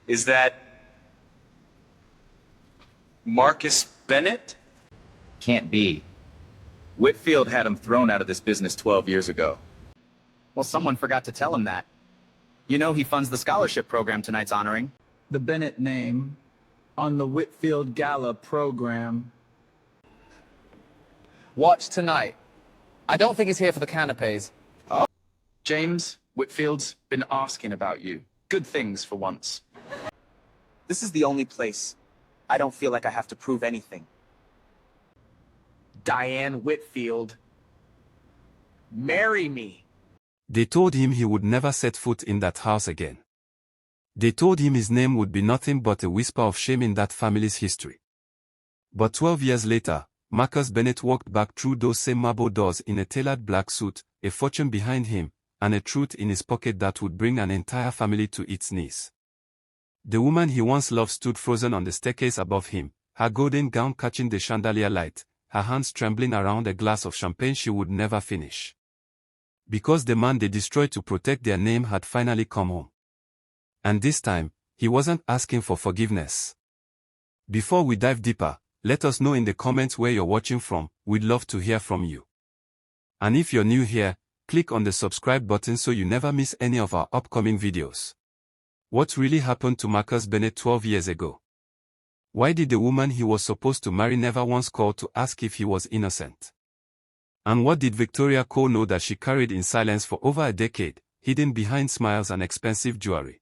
Is that Marcus Bennett? Can't be. Whitfield had him thrown out of this business 12 years ago. Well, someone forgot to tell him that. You know he funds the scholarship program tonight's honoring. The Bennett name on the Whitfield Gala program. Watch tonight. I don't think he's here for the canapes. James, Whitfield's been asking about you. Good things for once. This is the only place I don't feel like I have to prove anything. Diane Whitfield, marry me. They told him he would never set foot in that house again. They told him his name would be nothing but a whisper of shame in that family's history. But 12 years later, Marcus Bennett walked back through those same marble doors in a tailored black suit, a fortune behind him, and a truth in his pocket that would bring an entire family to its knees. The woman he once loved stood frozen on the staircase above him, her golden gown catching the chandelier light, her hands trembling around a glass of champagne she would never finish. Because the man they destroyed to protect their name had finally come home. And this time, he wasn't asking for forgiveness. Before we dive deeper, let us know in the comments where you're watching from. We'd love to hear from you. And if you're new here, click on the subscribe button so you never miss any of our upcoming videos. What really happened to Marcus Bennett 12 years ago? Why did the woman he was supposed to marry never once call to ask if he was innocent? And what did Victoria Cole know that she carried in silence for over a decade, hidden behind smiles and expensive jewelry?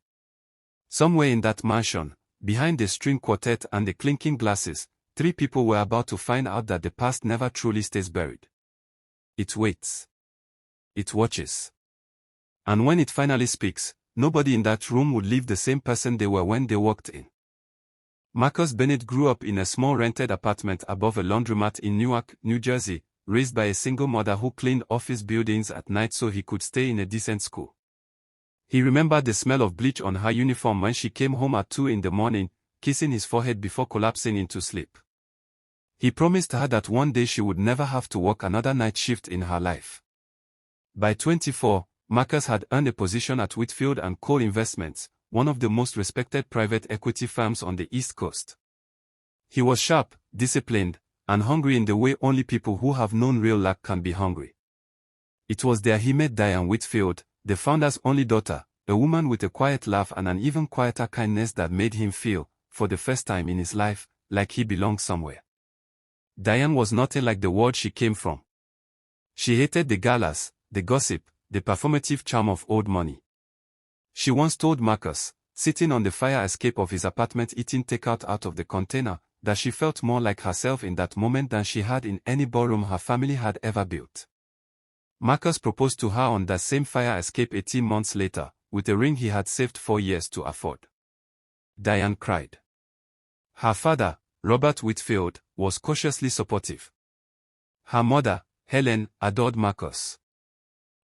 Somewhere in that mansion, behind the string quartet and the clinking glasses, 3 people were about to find out that the past never truly stays buried. It waits. It watches. And when it finally speaks, nobody in that room would leave the same person they were when they walked in. Marcus Bennett grew up in a small rented apartment above a laundromat in Newark, New Jersey, raised by a single mother who cleaned office buildings at night so he could stay in a decent school. He remembered the smell of bleach on her uniform when she came home at 2 in the morning, kissing his forehead before collapsing into sleep. He promised her that one day she would never have to work another night shift in her life. By 24, Marcus had earned a position at Whitfield & Cole Investments, one of the most respected private equity firms on the East Coast. He was sharp, disciplined, and hungry in the way only people who have known real luck can be hungry. It was there he met Diane Whitfield, the founder's only daughter, a woman with a quiet laugh and an even quieter kindness that made him feel, for the first time in his life, like he belonged somewhere. Diane was nothing like the world she came from. She hated the galas, the gossip, the performative charm of old money. She once told Marcus, sitting on the fire escape of his apartment eating takeout out of the container, that she felt more like herself in that moment than she had in any ballroom her family had ever built. Marcus proposed to her on that same fire escape 18 months later, with a ring he had saved 4 years to afford. Diane cried. Her father, Robert Whitfield, was cautiously supportive. Her mother, Helen, adored Marcus.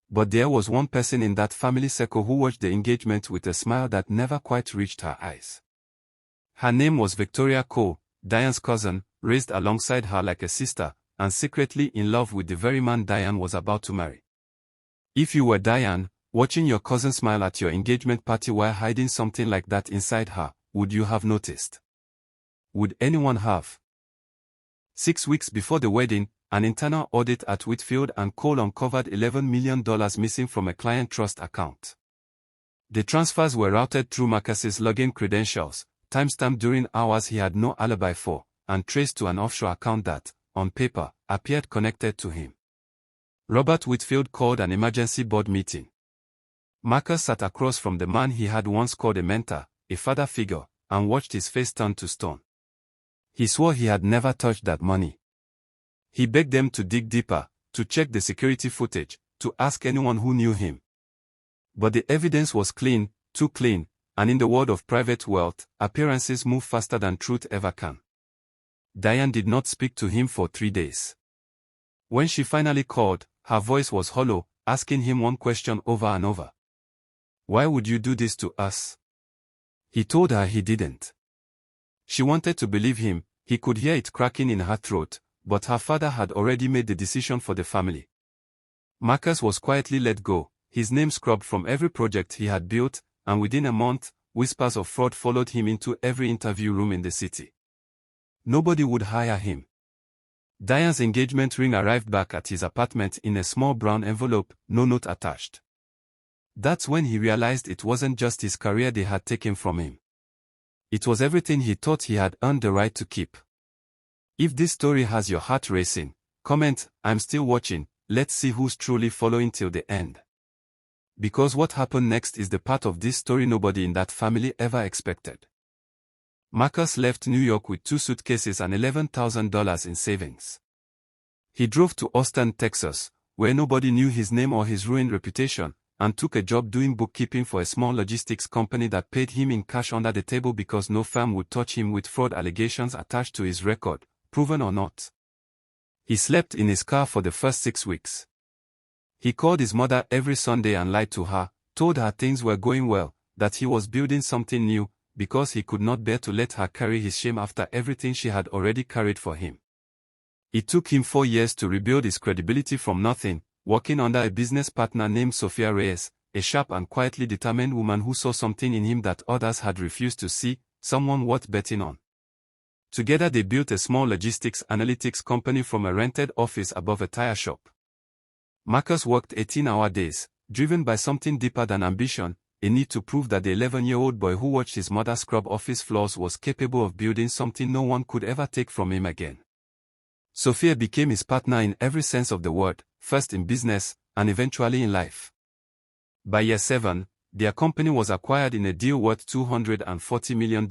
But there was one person in that family circle who watched the engagement with a smile that never quite reached her eyes. Her name was Victoria Cole, Diane's cousin, raised alongside her like a sister, and secretly in love with the very man Diane was about to marry. If you were Diane, watching your cousin smile at your engagement party while hiding something like that inside her, would you have noticed? Would anyone have? 6 weeks before the wedding, an internal audit at Whitfield & Cole uncovered $11 million missing from a client trust account. The transfers were routed through Marcus's login credentials, timestamped during hours he had no alibi for, and traced to an offshore account that, on paper, appeared connected to him. Robert Whitfield called an emergency board meeting. Marcus sat across from the man he had once called a mentor, a father figure, and watched his face turn to stone. He swore he had never touched that money. He begged them to dig deeper, to check the security footage, to ask anyone who knew him. But the evidence was clean, too clean, and in the world of private wealth, appearances move faster than truth ever can. Diane did not speak to him for 3 days. When she finally called, her voice was hollow, asking him one question over and over. Why would you do this to us? He told her he didn't. She wanted to believe him, he could hear it cracking in her throat, but her father had already made the decision for the family. Marcus was quietly let go, his name scrubbed from every project he had built, and within a month, whispers of fraud followed him into every interview room in the city. Nobody would hire him. Diane's engagement ring arrived back at his apartment in a small brown envelope, no note attached. That's when he realized it wasn't just his career they had taken from him. It was everything he thought he had earned the right to keep. If this story has your heart racing, comment, "I'm still watching, let's see who's truly following till the end." Because what happened next is the part of this story nobody in that family ever expected. Marcus left New York with 2 suitcases and $11,000 in savings. He drove to Austin, Texas, where nobody knew his name or his ruined reputation, and took a job doing bookkeeping for a small logistics company that paid him in cash under the table because no firm would touch him with fraud allegations attached to his record, proven or not. He slept in his car for the first 6 weeks. He called his mother every Sunday and lied to her, told her things were going well, that he was building something new, because he could not bear to let her carry his shame after everything she had already carried for him. It took him 4 years to rebuild his credibility from nothing, working under a business partner named Sophia Reyes, a sharp and quietly determined woman who saw something in him that others had refused to see, someone worth betting on. Together they built a small logistics analytics company from a rented office above a tire shop. Marcus worked 18-hour days, driven by something deeper than ambition, a need to prove that the 11-year-old boy who watched his mother scrub office floors was capable of building something no one could ever take from him again. Sophia became his partner in every sense of the word, first in business, and eventually in life. By year 7, their company was acquired in a deal worth $240 million.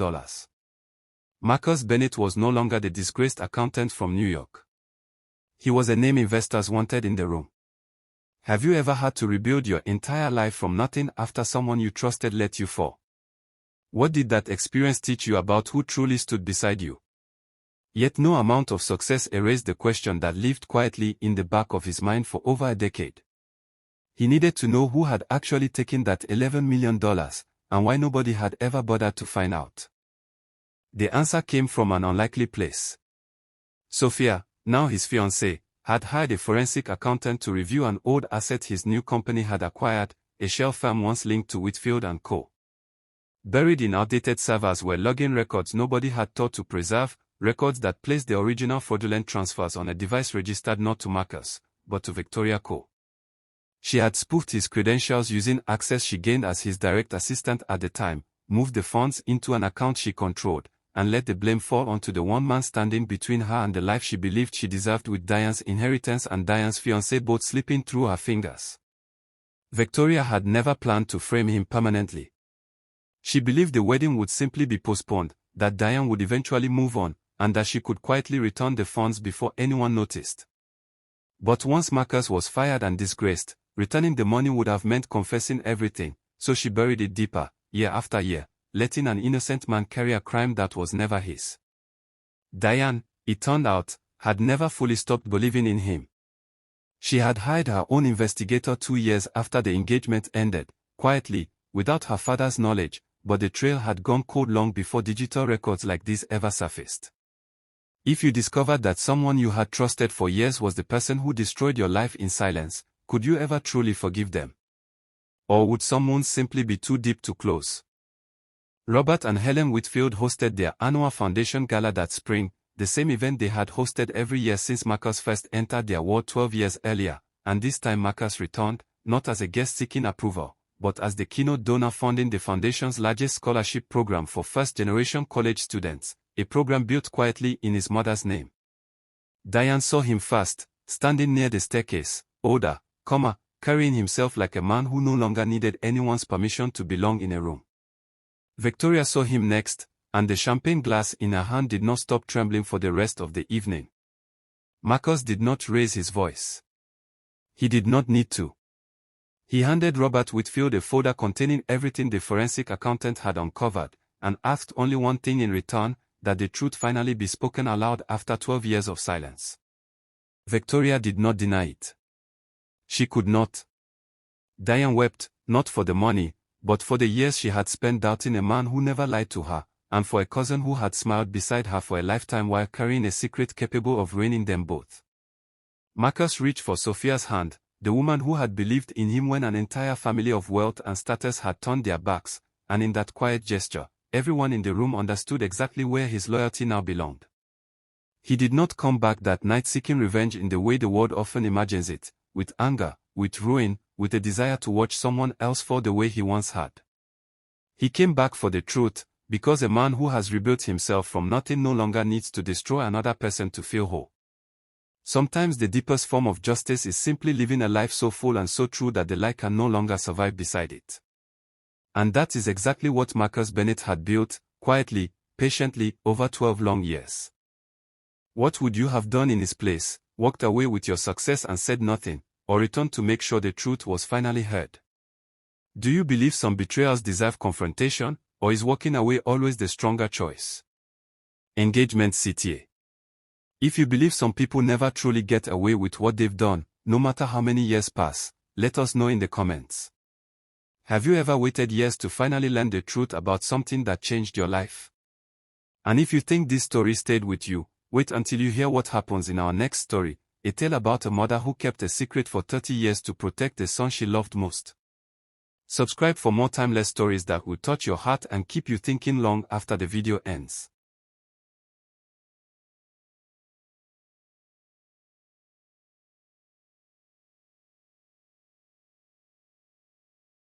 Marcus Bennett was no longer the disgraced accountant from New York. He was a name investors wanted in the room. Have you ever had to rebuild your entire life from nothing after someone you trusted let you fall? What did that experience teach you about who truly stood beside you? Yet no amount of success erased the question that lived quietly in the back of his mind for over a decade. He needed to know who had actually taken that $11 million, and why nobody had ever bothered to find out. The answer came from an unlikely place. Sophia, now his fiancée, had hired a forensic accountant to review an old asset his new company had acquired, a shell firm once linked to Whitfield & Co. Buried in outdated servers were login records nobody had thought to preserve, records that placed the original fraudulent transfers on a device registered not to Marcus, but to Victoria Co. She had spoofed his credentials using access she gained as his direct assistant at the time, moved the funds into an account she controlled, and let the blame fall onto the one man standing between her and the life she believed she deserved, with Diane's inheritance and Diane's fiancé both slipping through her fingers. Victoria had never planned to frame him permanently. She believed the wedding would simply be postponed, that Diane would eventually move on, and that she could quietly return the funds before anyone noticed. But once Marcus was fired and disgraced, returning the money would have meant confessing everything, so she buried it deeper, year after year, letting an innocent man carry a crime that was never his. Diane, it turned out, had never fully stopped believing in him. She had hired her own investigator 2 years after the engagement ended, quietly, without her father's knowledge, but the trail had gone cold long before digital records like this ever surfaced. If you discovered that someone you had trusted for years was the person who destroyed your life in silence, could you ever truly forgive them? Or would some wounds simply be too deep to close? Robert and Helen Whitfield hosted their annual foundation gala that spring, the same event they had hosted every year since Marcus first entered their world 12 years earlier, and this time Marcus returned, not as a guest seeking approval, but as the keynote donor funding the foundation's largest scholarship program for first-generation college students, a program built quietly in his mother's name. Diane saw him first, standing near the staircase, older, carrying himself like a man who no longer needed anyone's permission to belong in a room. Victoria saw him next, and the champagne glass in her hand did not stop trembling for the rest of the evening. Marcus did not raise his voice. He did not need to. He handed Robert Whitfield a folder containing everything the forensic accountant had uncovered, and asked only one thing in return, that the truth finally be spoken aloud after 12 years of silence. Victoria did not deny it. She could not. Diane wept, not for the money, but for the years she had spent doubting a man who never lied to her, and for a cousin who had smiled beside her for a lifetime while carrying a secret capable of ruining them both. Marcus reached for Sophia's hand, the woman who had believed in him when an entire family of wealth and status had turned their backs, and in that quiet gesture, everyone in the room understood exactly where his loyalty now belonged. He did not come back that night seeking revenge in the way the world often imagines it, with anger, with ruin, with a desire to watch someone else fall the way he once had. He came back for the truth, because a man who has rebuilt himself from nothing no longer needs to destroy another person to feel whole. Sometimes the deepest form of justice is simply living a life so full and so true that the lie can no longer survive beside it. And that is exactly what Marcus Bennett had built, quietly, patiently, over 12 long years. What would you have done in his place? Walked away with your success and said nothing, or returned to make sure the truth was finally heard? Do you believe some betrayals deserve confrontation, or is walking away always the stronger choice? Engagement CTA. If you believe some people never truly get away with what they've done, no matter how many years pass, let us know in the comments. Have you ever waited years to finally learn the truth about something that changed your life? And if you think this story stayed with you, wait until you hear what happens in our next story, a tale about a mother who kept a secret for 30 years to protect the son she loved most. Subscribe for more timeless stories that will touch your heart and keep you thinking long after the video ends.